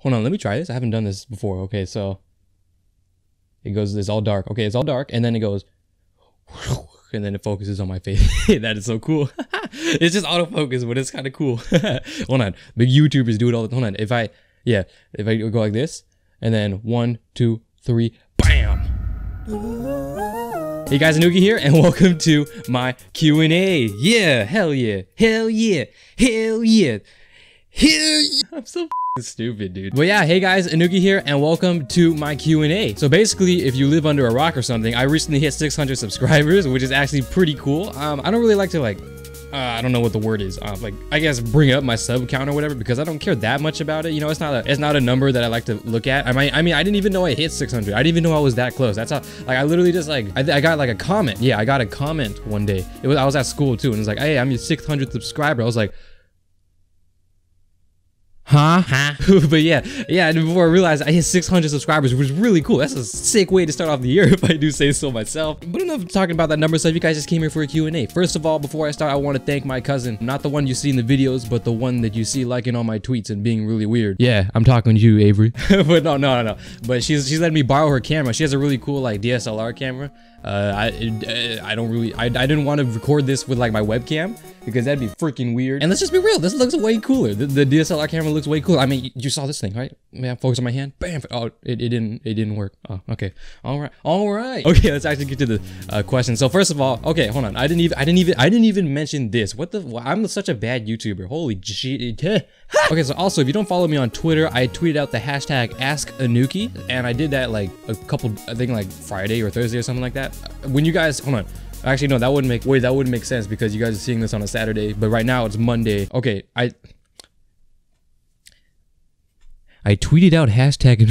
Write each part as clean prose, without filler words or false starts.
Hold on, let me try this. I haven't done this before. Okay, so it goes, it's all dark. Okay, it's all dark, and then it goes, and then it focuses on my face. That is so cool. It's just autofocus, but it's kind of cool. Hold on, big YouTubers do it all the time. Hold on, if I go like this, and then 1, 2, 3, bam. Hey guys, Anuki here, and welcome to my Q&A. Yeah, hell yeah, hell yeah, hell yeah, hell yeah. I'm so stupid, dude. But yeah, hey guys, Anuki here, and welcome to my Q&A. So basically, if you live under a rock or something, I recently hit 600 subscribers, which is actually pretty cool. I don't really like to I don't know what the word is. I guess bring up my sub count or whatever, because I don't care that much about it. You know, it's not a number that I like to look at. I mean, I didn't even know I hit 600. I didn't even know I was that close. That's how, I literally just I got like a comment. Yeah, I got a comment one day. I was at school too, and it's like, hey, I'm your 600th subscriber. I was like, huh? But yeah, and before I realized I hit 600 subscribers, which was really cool. That's a sick way to start off the year, if I do say so myself. But enough talking about that number stuff. You guys just came here for a Q&A. First of all, before I start, I want to thank my cousin. Not the one you see in the videos, but the one that you see liking all my tweets and being really weird. Yeah, I'm talking to you, Avery. But no. But she's letting me borrow her camera. She has a really cool DSLR camera. I didn't want to record this with like my webcam, because that'd be freaking weird. And let's just be real, this looks way cooler. The DSLR camera looks way cooler. I mean, you saw this thing, right? Man, focus on my hand. Bam. Oh, it didn't work. Oh, okay. All right. Okay, let's actually get to the question. So first of all, okay, hold on. I didn't even mention this. What the? I'm such a bad YouTuber. Holy shit. Okay, so also, if you don't follow me on Twitter, I tweeted out the hashtag #AskAnuki, and I did that like I think like Friday or Thursday or something like that. When you guys, hold on. Actually, no, that wouldn't make sense, because you guys are seeing this on a Saturday, but right now it's Monday. Okay, I tweeted out hashtag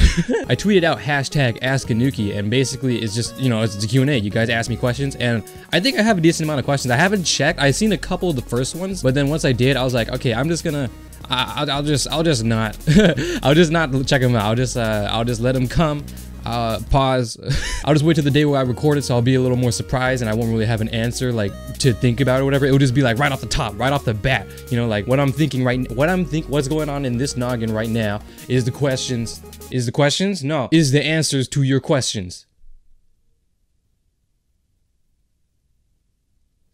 #AskAnuki, and basically it's just, you know, it's a Q&A. You guys ask me questions, and I think I have a decent amount of questions. I haven't checked. I've seen a couple of the first ones, but then once I did, I was like, okay, I'm just gonna I'll just not I'll just not check them out. I'll just let them come. Pause. I'll just wait till the day where I record it, so I'll be a little more surprised, and I won't really have an answer like to think about or whatever. It will just be like right off the top, right off the bat, you know, like what I'm thinking what's going on in this noggin right now is the answers to your questions.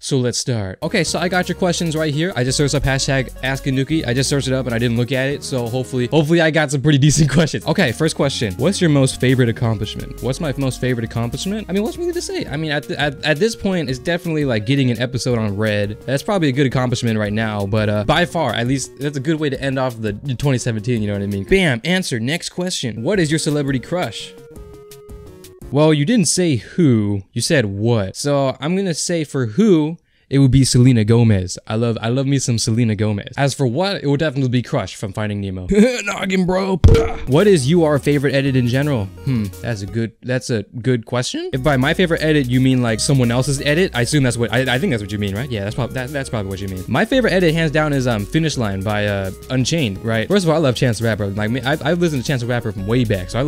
So let's start. Okay, so I got your questions right here. I just searched up hashtag #AskAnuki. I just searched it up and I didn't look at it, so hopefully I got some pretty decent questions. Okay, first question. What's your most favorite accomplishment? What's my most favorite accomplishment? I mean, what's really to say? I mean, at this point, it's definitely like getting an episode on Red. That's probably a good accomplishment right now, but by far, at least that's a good way to end off the 2017, you know what I mean? Bam, answer. Next question. What is your celebrity crush? Well, you didn't say who, you said what. So I'm gonna say for who, it would be Selena Gomez. I love me some Selena Gomez. As for what, it would definitely be Crush from Finding Nemo. Noggin, bro. What is your favorite edit in general? That's a good question. If by my favorite edit you mean like someone else's edit, I assume that's what I think that's what you mean, right? Yeah, that's probably what you mean. My favorite edit, hands down, is Finish Line by Unchained, right? First of all, I love Chance the Rapper. Like I've listened to Chance the Rapper from way back, so I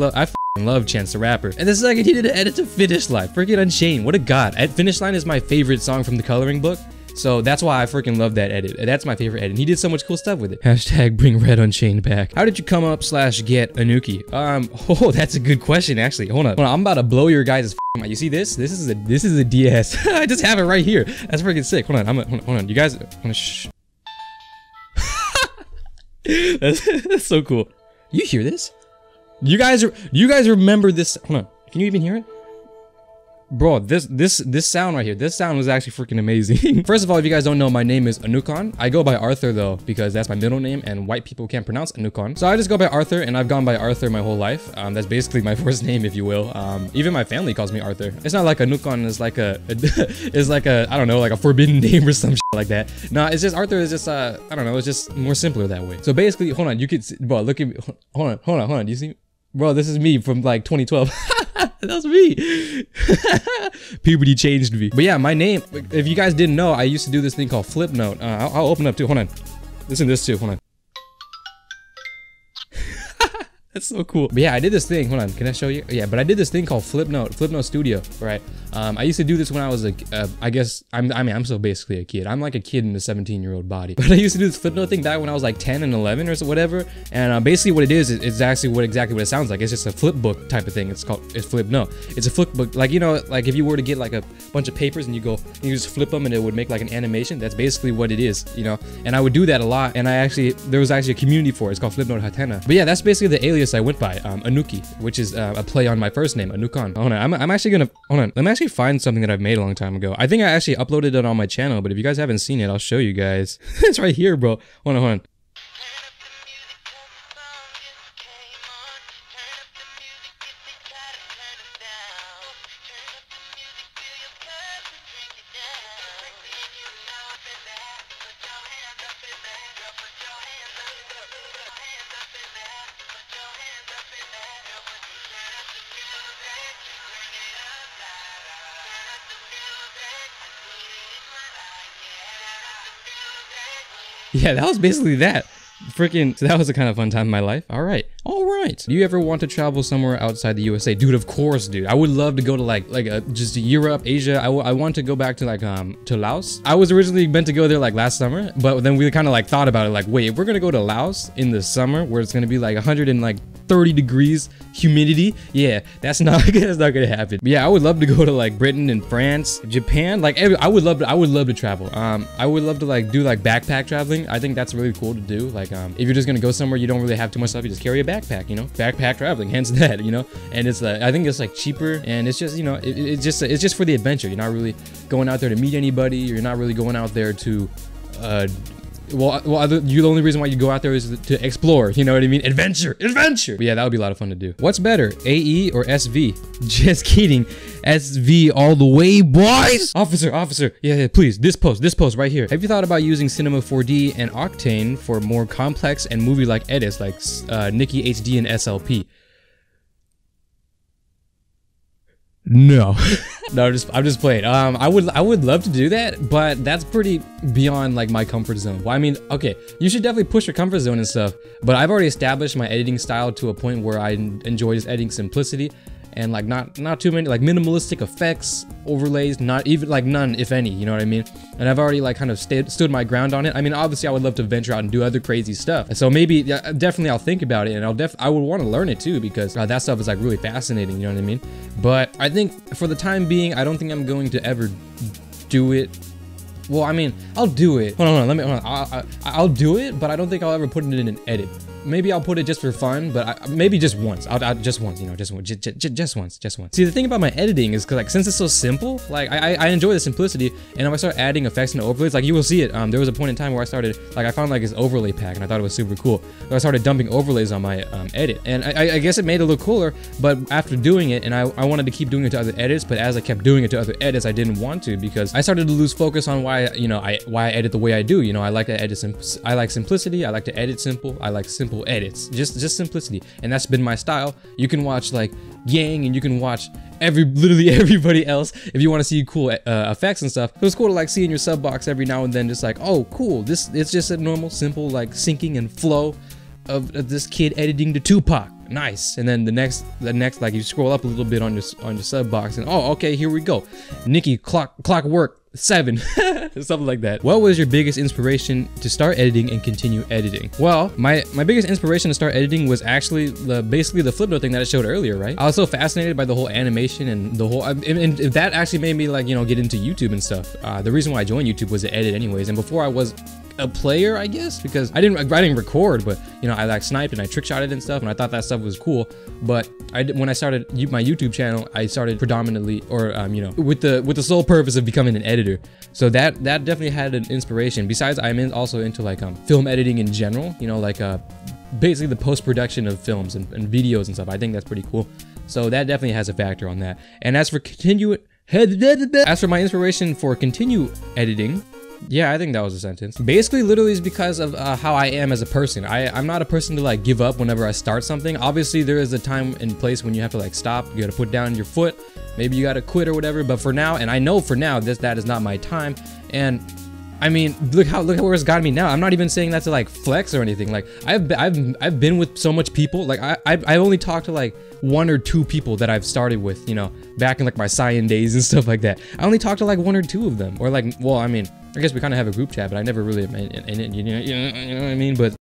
love Chance the Rapper. And the second he did an edit to Finish Line, freaking Unchained, what a god. Finish Line is my favorite song from the coloring book, so that's why I freaking love that edit. That's my favorite edit. He did so much cool stuff with it. Hashtag bring Red Unchained back. How did you come up /get Anuki? Oh, that's a good question, actually. Hold on, I'm about to blow your guys' mind. You see this? This is a DS. I just have it right here. That's freaking sick. Hold on, you guys, shh. That's so cool. You hear this? You guys remember this? Hold on. Can you even hear it? Bro, this sound right here, this sound was actually freaking amazing. First of all, if you guys don't know, my name is Anuki. I go by Arthur though, because that's my middle name and white people can't pronounce Anuki. So I just go by Arthur, and I've gone by Arthur my whole life. That's basically my first name, if you will. Even my family calls me Arthur. It's not like Anuki is like I don't know, like a forbidden name or some shit like that. No, it's just Arthur is just I don't know, it's just more simpler that way. So basically, hold on, you could see, bro, look at me. Hold on. Do you see? Bro, this is me from like 2012. That was me. Puberty changed me. But yeah, my name, if you guys didn't know, I used to do this thing called Flipnote. I'll open up too. Hold on. Listen to this too. Hold on. That's so cool. But yeah, I did this thing. Hold on, can I show you? Yeah, but I did this thing called Flipnote Studio, right? I used to do this when I was I guess I'm still basically a kid. I'm like a kid in a 17-year-old body. But I used to do this Flipnote thing back when I was like 10 and 11 or so, whatever. And basically what it is, it's actually exactly what it sounds like. It's just a flip book type of thing. It's Flipnote. It's a flip book, like, you know, like if you were to get like a bunch of papers and you just flip them and it would make like an animation. That's basically what it is, you know. And I would do that a lot. And there was actually a community for it. It's called Flipnote Hatena. But yeah, that's basically the alias I went by, Anuki, which is a play on my first name, Anukan. Hold on, I'm actually gonna, hold on, let me actually find something that I've made a long time ago. I think I actually uploaded it on my channel, but if you guys haven't seen it, I'll show you guys. It's right here, bro. Hold on. Yeah, that was basically that. Freaking, so that was a kind of fun time in my life. All right. Do you ever want to travel somewhere outside the USA? Dude, of course, dude. I would love to go to just Europe, Asia. I want to go back to to Laos. I was originally meant to go there like last summer, but then we kind of like thought about it, like, wait, if we're gonna go to Laos in the summer where it's gonna be like 130 degrees humidity, yeah, that's not gonna happen. But yeah, I would love to go to like Britain and France, Japan. Like I would love to travel. I would love to like do like backpack traveling. I think that's really cool to do. Like if you're just gonna go somewhere, you don't really have too much stuff, you just carry a backpack, you know, backpack traveling, hence that, you know. And it's I think it's like cheaper, and it's just, you know, it's just for the adventure. You're not really going out there to meet anybody. You're not really going out there to the only reason why you go out there is to explore, you know what I mean? Adventure. But yeah, that would be a lot of fun to do. What's better, AE or SV? Just kidding. SV all the way, boys. Officer. Yeah, please. This post right here. Have you thought about using Cinema 4D and Octane for more complex and movie-like edits like Nikki HD and SLP? No. No, I'm just playing. I would love to do that, but that's pretty beyond like my comfort zone. Well, I mean, okay, you should definitely push your comfort zone and stuff, but I've already established my editing style to a point where I enjoy just editing simplicity and like not too many like minimalistic effects, overlays, not even like none, if any, you know what I mean? And I've already like kind of stood my ground on it. I mean, obviously I would love to venture out and do other crazy stuff. So maybe, definitely I'll think about it, and I would want to learn it too, because that stuff is like really fascinating, you know what I mean? But I think for the time being, I don't think I'm going to ever do it. Well, I mean, I'll do it. Hold on. I'll do it, but I don't think I'll ever put it in an edit. Maybe I'll put it just for fun, but maybe just once. Just once, you know, just once. See, the thing about my editing is, like, since it's so simple, like, I enjoy the simplicity, and if I start adding effects and overlays, like, you will see it. There was a point in time where I started, like, I found, like, this overlay pack, and I thought it was super cool. So I started dumping overlays on my edit, and I guess it made it look cooler, but after doing it, and I wanted to keep doing it to other edits, but as I kept doing it to other edits, I didn't want to, because I started to lose focus on why I edit the way I do. You know, I like to edit I like simplicity, I like to edit simple, I like simple edits, just simplicity, and that's been my style. You can watch like Yang, and you can watch literally everybody else if you want to see cool effects and stuff. It was cool to like see in your sub box every now and then, just like, oh cool, it's just a normal simple like syncing and flow of this kid editing to Tupac. Nice. And then the next like you scroll up a little bit on your sub box, and oh, okay, here we go, Nikki Clockwork 7 something like that. What was your biggest inspiration to start editing and continue editing? Well, my biggest inspiration to start editing was actually basically the Flipnote thing that I showed earlier, right? I was so fascinated by the whole animation and the whole, and that actually made me, like, you know, get into YouTube and stuff. The reason why I joined YouTube was to edit anyways, and before I was a player, I guess, because I didn't record, but you know, I like sniped and I trick shotted and stuff, and I thought that stuff was cool. But when I started my YouTube channel, I started predominantly, or you know, with the sole purpose of becoming an editor. So that definitely had an inspiration. Besides, I'm also into like film editing in general, you know, like basically the post-production of films and videos and stuff. I think that's pretty cool. So that definitely has a factor on that. And as for my inspiration for continue editing, yeah, I think that was a sentence. Basically, literally is because of how I am as a person. I'm not a person to like give up whenever I start something. Obviously, there is a time and place when you have to like stop. You gotta put down your foot. Maybe you gotta quit or whatever. But for now, and I know for now, that is not my time. And I mean, look where it's gotten me now. I'm not even saying that to like flex or anything. Like I've been with so much people. Like I only talked to like 1 or 2 people that I've started with, you know, back in like my Cyan days and stuff like that. I only talked to like 1 or 2 of them, or like, well, I mean, I guess we kind of have a group chat, but I never really, you know what I mean? But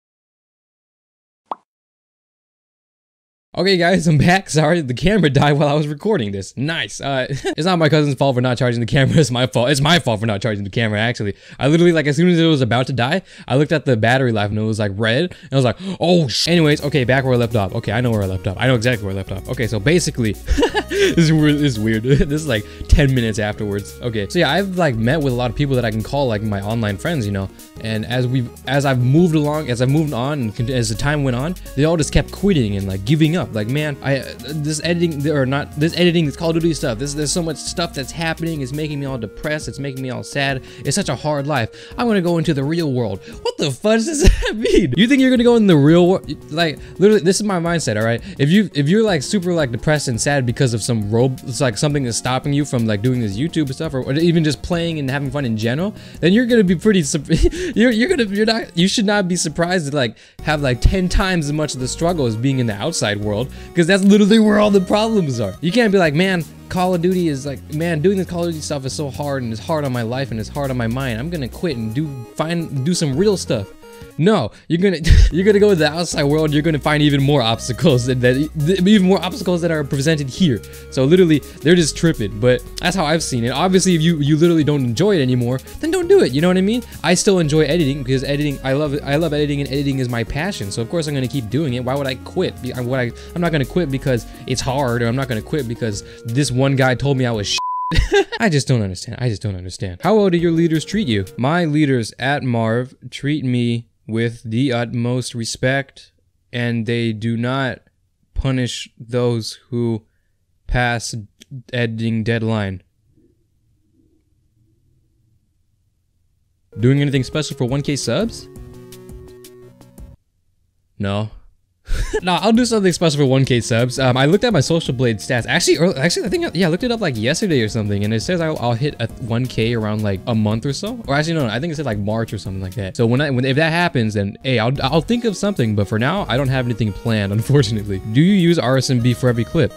okay guys, I'm back. Sorry, the camera died while I was recording this. Nice. It's not my cousin's fault for not charging the camera. It's my fault. It's my fault for not charging the camera, actually. I literally, like, as soon as it was about to die, I looked at the battery life and it was like red. And I was like, oh sh. Anyways, okay, back where I left off. Okay, I know where I left off. I know exactly where I left off. Okay, so basically, this is weird. This is like 10 minutes afterwards. Okay, so yeah, I've like met with a lot of people that I can call like my online friends, you know. And as I've moved along, as I moved on, and as the time went on, they all just kept quitting and like giving up. Like, man, this editing, this Call of Duty stuff, there's so much stuff that's happening. It's making me all depressed. It's making me all sad. It's such a hard life. I want to go into the real world. What the fudge does that mean? You think you're gonna go in the real world? Like, literally, this is my mindset. All right, if you're like super like depressed and sad because of some it's like something that's stopping you from like doing this YouTube stuff, or even just playing and having fun in general, then you're gonna be pretty. You should not be surprised to like have like 10 times as much of the struggle as being in the outside world. Because that's literally where all the problems are. You can't be like, man, Call of Duty is like, man, doing this Call of Duty stuff is so hard and it's hard on my life and it's hard on my mind. I'm gonna quit and do some real stuff. No, you're gonna go to the outside world. You're gonna find even more obstacles that are presented here. So literally, they're just tripping. But that's how I've seen it. Obviously, if you literally don't enjoy it anymore, then don't do it. You know what I mean? I still enjoy editing because editing, I love editing, and editing is my passion. So of course I'm gonna keep doing it. Why would I quit? I'm not gonna quit because it's hard, or I'm not gonna quit because this one guy told me I was I just don't understand. I just don't understand. How well do your leaders treat you? My leaders at Marv treat me with the utmost respect, and they do not punish those who pass editing deadline. Doing anything special for 1K subs? No. No, I'll do something special for 1K subs. I looked at my Social Blade stats. Actually, I think, yeah, I looked it up like yesterday or something, and it says I'll hit a 1K around like a month or so. Or actually, no, I think it said like March or something like that. So if that happens, then hey, I'll think of something. But for now, I don't have anything planned, unfortunately. Do you use RSMV for every clip?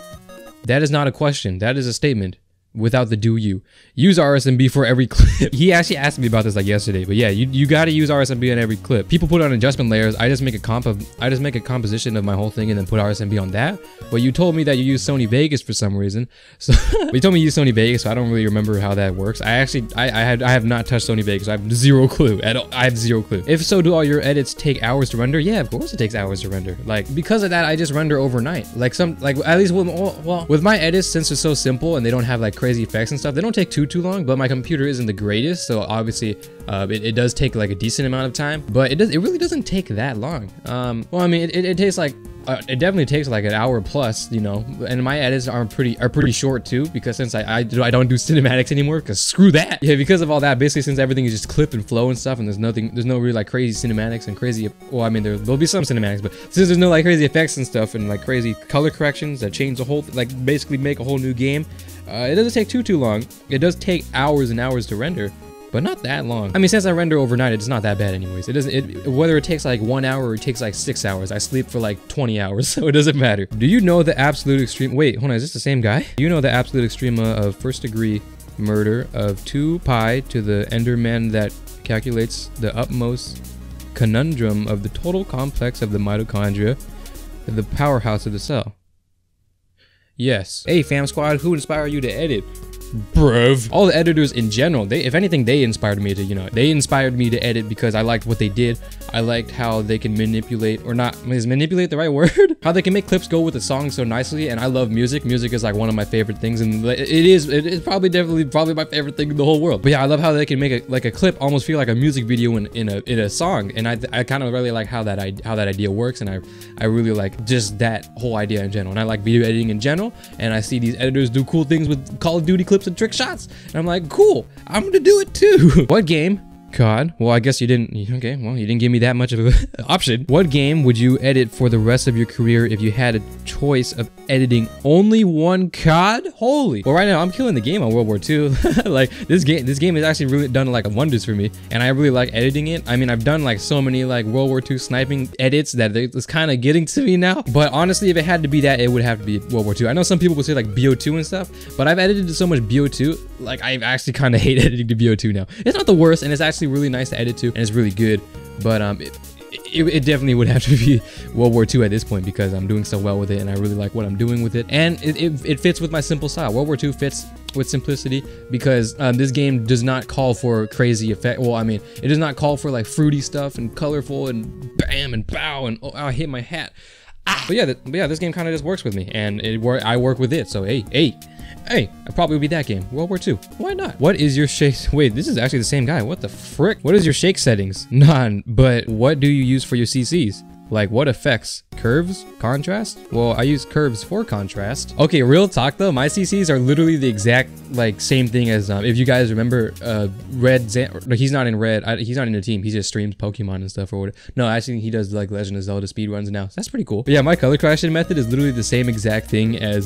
That is not a question. That is a statement. Without the do you. Use RSMV for every clip. He actually asked me about this like yesterday, but yeah, you gotta use RSMV on every clip. People put on adjustment layers. I just make a composition of my whole thing and then put RSMV on that. But you told me that you use Sony Vegas for some reason. So but you told me you use Sony Vegas, so I don't really remember how that works. I have not touched Sony Vegas. So I have zero clue at all. I have zero clue. If so, do all your edits take hours to render? Yeah, of course it takes hours to render. Like, because of that, I just render overnight. Like at least with my edits, since they're so simple and they don't have like crazy effects and stuff, they don't take too long. But my computer isn't the greatest, so obviously it does take like a decent amount of time, but it really doesn't take that long. Well, I mean, it takes like it definitely takes like an hour plus, you know, and my edits are pretty short too, because since I don't do cinematics anymore, because screw that. Yeah, because of all that, basically, since everything is just clip and flow and stuff, and there's no really like crazy cinematics and crazy, well, I mean, there'll be some cinematics, but since there's no like crazy effects and stuff and like crazy color corrections that change the whole, like basically make a whole new game, it doesn't take too long. It does take hours and hours to render, but not that long. I mean, since I render overnight, it's not that bad anyways. Whether it takes like 1 hour or it takes like 6 hours, I sleep for like 20 hours, so it doesn't matter. Do you know the absolute extreme? Wait, hold on, is this the same guy? Do you know the absolute extrema of first degree murder of 2 pi to the Enderman that calculates the utmost conundrum of the total complex of the mitochondria, the powerhouse of the cell? Yes. Hey, fam squad, who inspired you to edit? Bruv. All the editors in general, if anything, they inspired me to, you know, they inspired me to edit because I liked what they did. I liked how they can manipulate, or not, is manipulate the right word? How they can make clips go with the song so nicely, and I love music. Music is like one of my favorite things, and it is probably my favorite thing in the whole world. But yeah, I love how they can make a clip almost feel like a music video in a song, and I kind of really like how that idea works, and I really like just that whole idea in general, and I like video editing in general, and I see these editors do cool things with Call of Duty clips and trick shots, and I'm like, cool, I'm gonna do it too. What game COD. Well, I guess you didn't. Okay, well, you didn't give me that much of an option. What game would you edit for the rest of your career if you had a choice of editing only one COD? Holy. Well, right now I'm killing the game on World War II. Like this game has actually really done like wonders for me, and I really like editing it. I mean, I've done like so many like World War II sniping edits that it's kind of getting to me now. But honestly, if it had to be that, it would have to be World War II. I know some people would say like BO2 and stuff, but I've edited so much BO2, like I actually kind of hate editing to BO2 now. It's not the worst, and it's actually really nice to edit to, and it's really good. But it definitely would have to be World War II at this point, because I'm doing so well with it and I really like what I'm doing with it, and it fits with my simple style. World War II fits with simplicity because this game does not call for crazy effect. Well, I mean, it does not call for like fruity stuff and colorful and bam and bow and oh, I hit my hat. But yeah, this game kind of just works with me, and I work with it. So hey, I probably would be that game. World War II. Why not? What is your shake? Wait, this is actually the same guy. What the frick? What is your shake settings? None. But what do you use for your CCs? Like what effects? Curves? Contrast? Well, I use curves for contrast. Okay, real talk though, my CCs are literally the exact like same thing as if you guys remember Red Zan. No, he's not in Red. He's not in the team. He just streams Pokemon and stuff or whatever. No, actually he does like Legend of Zelda speedruns now. So that's pretty cool. But yeah, my color correction method is literally the same exact thing as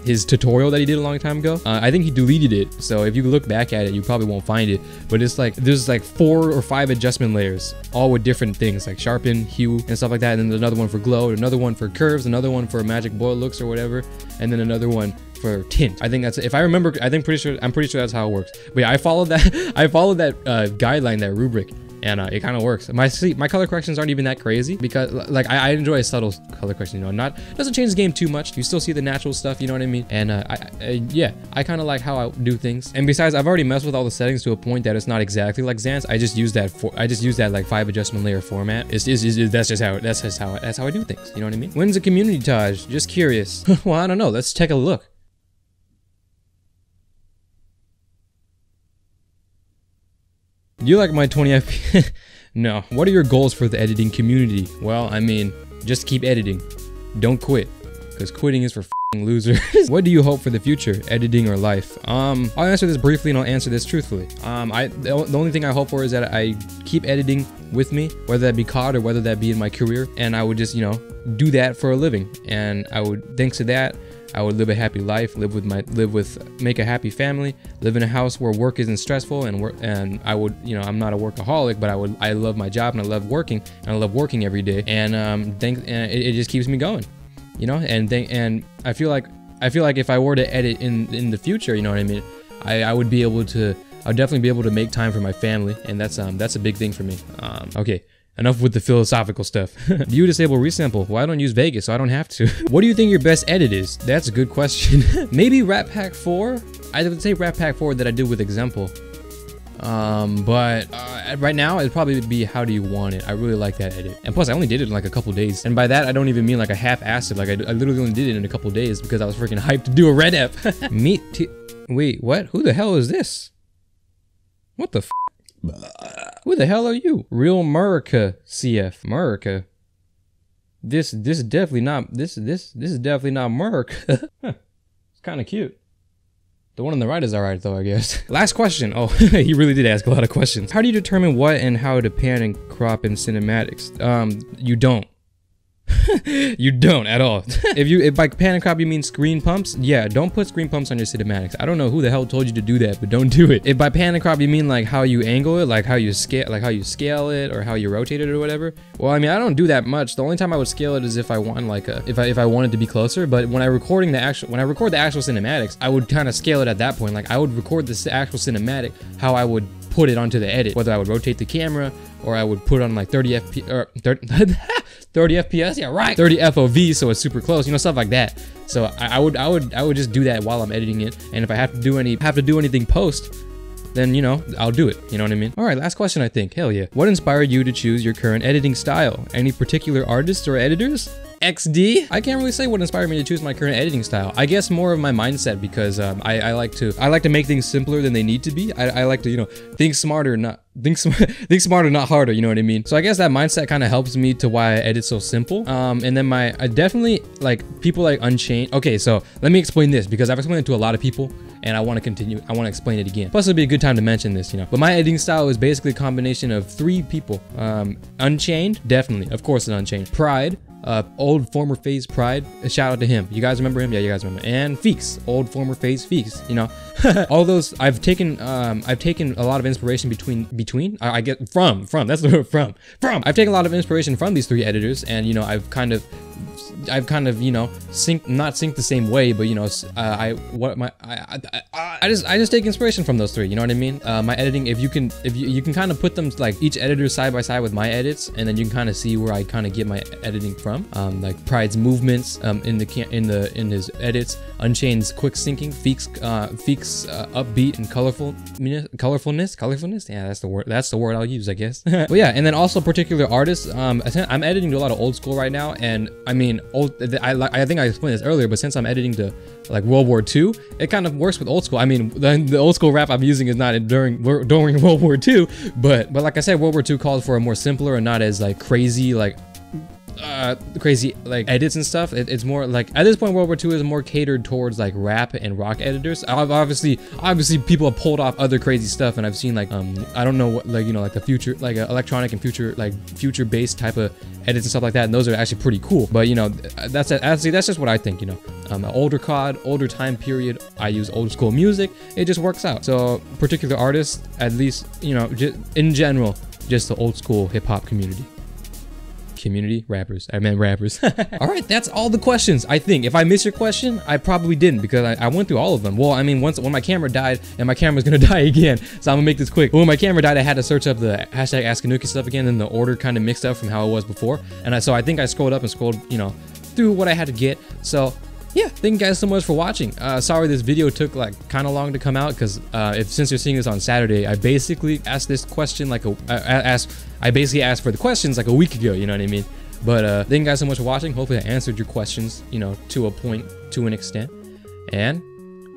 his tutorial that he did a long time ago. I think he deleted it, so if you look back at it, you probably won't find it. But it's like there's like 4 or 5 adjustment layers, all with different things like sharpen, hue, and stuff like that. And then there's another one for glow, another one for curves, another one for magic bullet looks or whatever, and then another one for tint. I think that's, if I remember, I'm pretty sure that's how it works. But yeah, I followed that guideline, that rubric, and it kind of works. My color corrections aren't even that crazy because like I enjoy a subtle color correction, you know, doesn't change the game too much. You still see the natural stuff, you know what I mean? And yeah, I kind of like how I do things. And besides, I've already messed with all the settings to a point that it's not exactly like Xan's. I just use that like 5 adjustment layer format. That's how I do things, you know what I mean? When's the community Taj? Just curious. Well, I don't know, let's take a look. You like my 20 FPS? No. What are your goals for the editing community? Well, I mean, just keep editing. Don't quit, because quitting is for f***ing losers. What do you hope for the future, editing or life? I'll answer this briefly and I'll answer this truthfully. The only thing I hope for is that I keep editing with me, whether that be COD or whether that be in my career, and I would just, you know, do that for a living. And I would, thanks to that, I would live a happy life, make a happy family, live in a house where work isn't stressful, and I would, you know, I'm not a workaholic, but I love my job and I love working, and I love working every day, and it just keeps me going, you know, and I feel like if I were to edit in the future, you know what I mean, I would be able to, I'll definitely be able to make time for my family, and that's a big thing for me. Okay. Enough with the philosophical stuff. Do you disable resample? Well, I don't use Vegas, so I don't have to. What do you think your best edit is? That's a good question. Maybe Rat Pack 4? I would say Rat Pack 4 that I did with Example. But right now, it'd probably be How Do You Want It? I really like that edit. And plus, I only did it in like a couple days. And by that, I don't even mean like a half-assed it. Like, I literally only did it in a couple days because I was freaking hyped to do a red ep. Wait, what? Who the hell is this? What the f? Who the hell are you? Real Murica CF. Murica. This is definitely not Murica. Huh. It's kind of cute. The one on the right is alright though, I guess. Last question. Oh, he really did ask a lot of questions. How do you determine what and how to pan and crop in cinematics? You don't. You don't at all. If by pan and crop you mean screen pumps, yeah, don't put screen pumps on your cinematics. I don't know who the hell told you to do that, but don't do it. If by pan and crop you mean like how you angle it, like how you scale it, or how you rotate it or whatever, well, I mean, I don't do that much. The only time I would scale it is if I want like if I wanted to be closer. But when I record the actual cinematics, I would kind of scale it at that point. Like I would record the actual cinematic how I would put it onto the edit, whether I would rotate the camera or I would put on like 30 FPS, yeah, right, 30 FOV, so it's super close, you know, stuff like that. So I would just do that while I'm editing it, and if I have to do anything post, then, you know, I'll do it, you know what I mean? All right, last question, I think. Hell yeah. What inspired you to choose your current editing style? Any particular artists or editors? XD? I can't really say what inspired me to choose my current editing style. I guess more of my mindset, because I like to make things simpler than they need to be. I like to, you know, think smarter, not harder, you know what I mean? So I guess that mindset kind of helps me to why I edit so simple. And then I definitely like people like Unchained. Okay, so let me explain this, because I've explained it to a lot of people, and I want to continue. I want to explain it again. Plus, it'll be a good time to mention this, you know. But my editing style is basically a combination of 3 people. Unchained, definitely, of course, it's Unchained. Pride. Old former phase Pride, a shout out to him. You guys remember him? Yeah, you guys remember. And Feeks, old former phase Feeks, you know. All those I've taken a lot of inspiration I get from that's the word from I've taken a lot of inspiration from these 3 editors, and you know, I've kind of you know not synced the same way, but you know, I just take inspiration from those 3, you know what I mean? My editing, if you can kind of put them like each editor side by side with my edits, and then you can kind of see where I kind of get my editing from. Like Pride's movements in his edits, Unchained's quick syncing, Feeks upbeat and colorfulness. Yeah, that's the word I'll use, I guess. But yeah, and then also particular artists. I'm editing to a lot of old school right now, and I mean, I think I explained this earlier, but since I'm editing to like World War II, it kind of works with old school. I mean, the old school rap I'm using is not during World War II, but like I said, World War II called for a more simpler and not as like crazy like edits and stuff. It's more like at this point World War II is more catered towards like rap and rock editors. Obviously people have pulled off other crazy stuff, and I've seen like I don't know what, like, you know, like the future, like electronic and future based type of edits and stuff like that, and those are actually pretty cool. But you know, that's just what I think, you know. Older COD, older time period, I use old school music, it just works out. So particular artists, at least, you know, just in general, just the old school hip-hop community, rappers. I meant rappers. All right, that's all the questions. I think if I missed your question, I probably didn't, because I went through all of them. Well, I mean, when my camera died, and my camera's gonna die again, so I'm gonna make this quick. When my camera died, I had to search up the hashtag Ask Anuki stuff again, and the order kind of mixed up from how it was before. And so I think I scrolled up and scrolled, you know, through what I had to get. So yeah, thank you guys so much for watching. Sorry this video took like kind of long to come out, because since you're seeing this on Saturday, I basically asked this question like I basically asked for the questions like a week ago, you know what I mean? But thank you guys so much for watching. Hopefully I answered your questions, you know, to a point, to an extent. And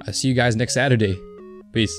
I'll see you guys next Saturday. Peace.